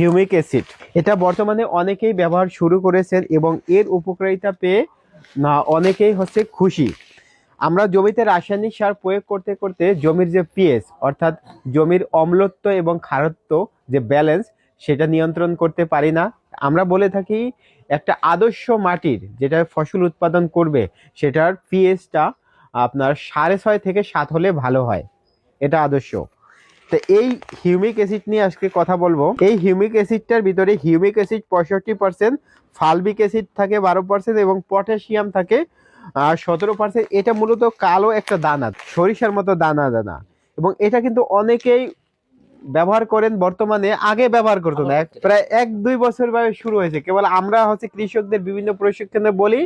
Humic acid, এটা বর্তমানে অনেকেই ব্যবহার শুরু করেছেন এবং এর উপকারিতা পেয়ে অনেকেই খুশি। আমরা জমিতে রাসায়নিক সার প্রয়োগ করতে করতে জমির যে পিএইচ অর্থাৎ জমির অম্লত্ব এবং ক্ষারত্ব যে ব্যালেন্স সেটা নিয়ন্ত্রণ করতে পারি না। আমরা বলে থাকি একটা আদর্শ মাটির যেটা ফসল উৎপাদন করবে সেটার পিএইচটা আপনার 6.5 থেকে 7 হলে ভালো হয়, এটা আদর্শ। তো এই হিউমিক অ্যাসিড নিয়ে আজকে কথা বলবো। এই হিউমিক অ্যাসিডটার ভিতরে হিউমিক অ্যাসিড 65%, ফালবিক অ্যাসিড থাকে 12% এবং পটাশিয়াম থাকে 17%। এটা মূলত কালো একটা দানা, সরিষার মতো দানা দানা, এবং এটা কিন্তু অনেকেই ব্যবহার করেন বর্তমানে, আগে ব্যবহার করতো না। প্রায় 1-2 বছর ভাবে শুরু হয়েছে। কেবল আমরা কৃষকদের বিভিন্ন প্রশিক্ষণে বলি,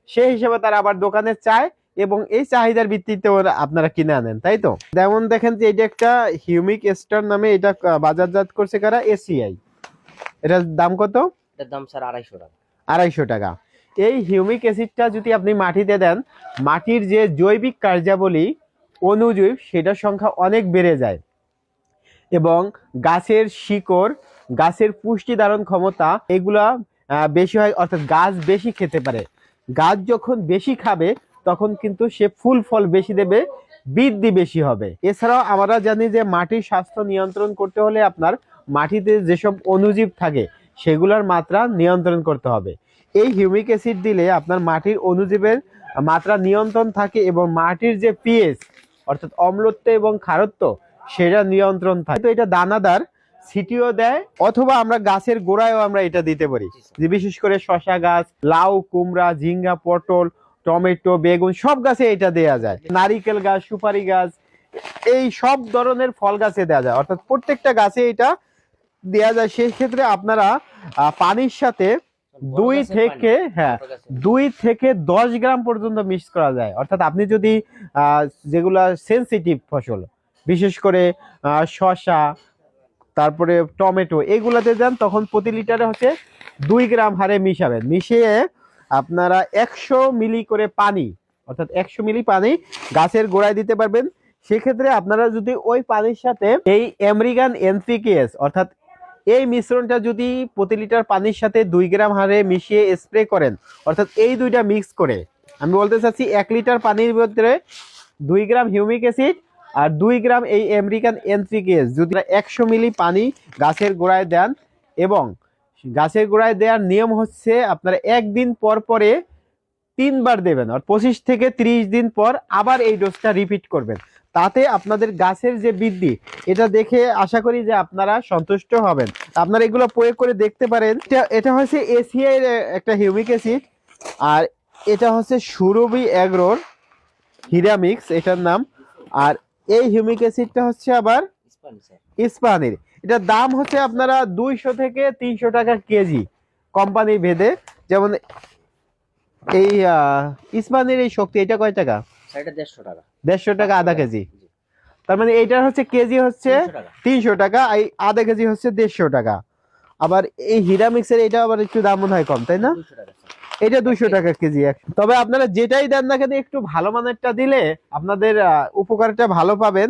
সেই হিসেবে তারা আবার দোকানে চায় এবং এই চাহিদার ভিত্তিতে আপনারা কিনে আনেন, তাই তো? যেমন দেখেন যে এটা একটা হিউমিক স্টার নামে, এটা বাজারজাত করছে কারা? এসিআই। এটার দাম কত? এটার দাম স্যার 250 টাকা। 250 টাকা। এই হিউমিক অ্যাসিডটা যদি আপনি মাটিতে দেন, মাটির যে জৈবিক কার্যাবলী অণুজীব সেটার সংখ্যা অনেক বেড়ে যায় এবং গাছের শিকড়, গাছের পুষ্টি ধারণ ক্ষমতা এগুলা বেশি হয়, অর্থাৎ গাছ বেশি খেতে পারে। গাছ যখন বেশি খাবে তখন কিন্তু সে ফুল ফল বেশি দেবে, বৃদ্ধি বেশি হবে। এছাড়াও আমরা জানি যে মাটির স্বাস্থ্য নিয়ন্ত্রণ করতে হলে আপনার মাটিতে যেসব অণুজীব থাকে সেগুলোর মাত্রা নিয়ন্ত্রণ করতে হবে। এই হিউমিক অ্যাসিড দিলে আপনার মাটির অণুজীবের মাত্রা নিয়ন্ত্রণ থাকে এবং মাটির যে পিএইচ অর্থাৎ অম্লত্ব এবং ক্ষারত্ব সেটা নিয়ন্ত্রণ থাকে। তো এটা দানাদার, ছিটিও দেয়, অথবা আমরা গাছের গোড়ায়ও আমরা এটা দিতে পারি। যে বিশেষ করে শশা গাছ, লাউ, কুমড়া, ঝিঙ্গা, পটল, টমেটো, বেগুন সব গাছে এটা দেয়া যায়। নারিকেল গাছ, সুপারি গাছ, এই সব ধরনের ফল গাছে দেওয়া যায়, অর্থাৎ প্রত্যেকটা গাছে এটা দেওয়া যায়। সেই ক্ষেত্রে আপনারা পানির সাথে 2 থেকে 10 গ্রাম পর্যন্ত মিক্স করা যায়। অর্থাৎ আপনি যদি যেগুলা সেনসিটিভ ফসল, বিশেষ করে শসা, তারপরে টমেটো, এগুলাতে দেন তখন প্রতি লিটারে 2 গ্রাম হারে মিশাবেন। মিশিয়ে আপনারা 100 মিলি করে পানি, অর্থাৎ 100 মিলি পানি গাছের গোড়ায় দিতে পারবেন। সেক্ষেত্রে আপনারা যদি ওই পানির সাথে এই আমেরিকান এনপিকেএস অর্থাৎ এই মিশ্রণটা যদি প্রতি লিটার পানির সাথে 2 গ্রাম হারে মিশিয়ে স্প্রে করেন, অর্থাৎ এই দুইটা মিক্স করে, আমি বলতে চাচ্ছি 1 লিটার পানির ভিতরে 2 গ্রাম হিউমিক অ্যাসিড আর 2 গ্রাম এই আমেরিকান এনপিকেএস যদি 100 মিলি পানি গাছের গোড়ায় দেন, এবং গাছের গোড়ায় দেওয়ার নিয়ম আপনারা একদিন পর পরে 3 বার দেবেন, আর 25 থেকে 30 দিন পর আবার এই ডোজটা রিপিট করবেন। তাতে আপনাদের গাছের যে বৃদ্ধি, এটা দেখে আশা করি যে আপনারা সন্তুষ্ট হবেন। আপনারা এগুলো প্রয়োগ করে দেখতে পারেন। এটা এসিআই এর একটা হিউমিক অ্যাসিড, আর এটা সুরভি এগ্রোর হিরামিক্স এটার নাম। আর এই হিউমিক অ্যাসিডটা আবার ইস্পাহানির। এটার দাম আপনারা 200 থেকে 300 টাকা কেজি কোম্পানি ভেদে। যেমন এই ইস্পাহানির এই শক্তি, এটা কয় টাকা? এটা 150 টাকা। 150 টাকা আধা কেজি। তার মানে এইটার কেজি 300 টাকা, এই আধা কেজি 150 টাকা। আবার এই হিরামিক্সের এটা আবার একটু দাম মনে হয় কম, তাই না? এটা 200 টাকা কেজি। তবে আপনারা যেটাই দেন না কেন একটু ভালো মানেরটা দিলে আপনাদের উপকারটা ভালো পাবেন।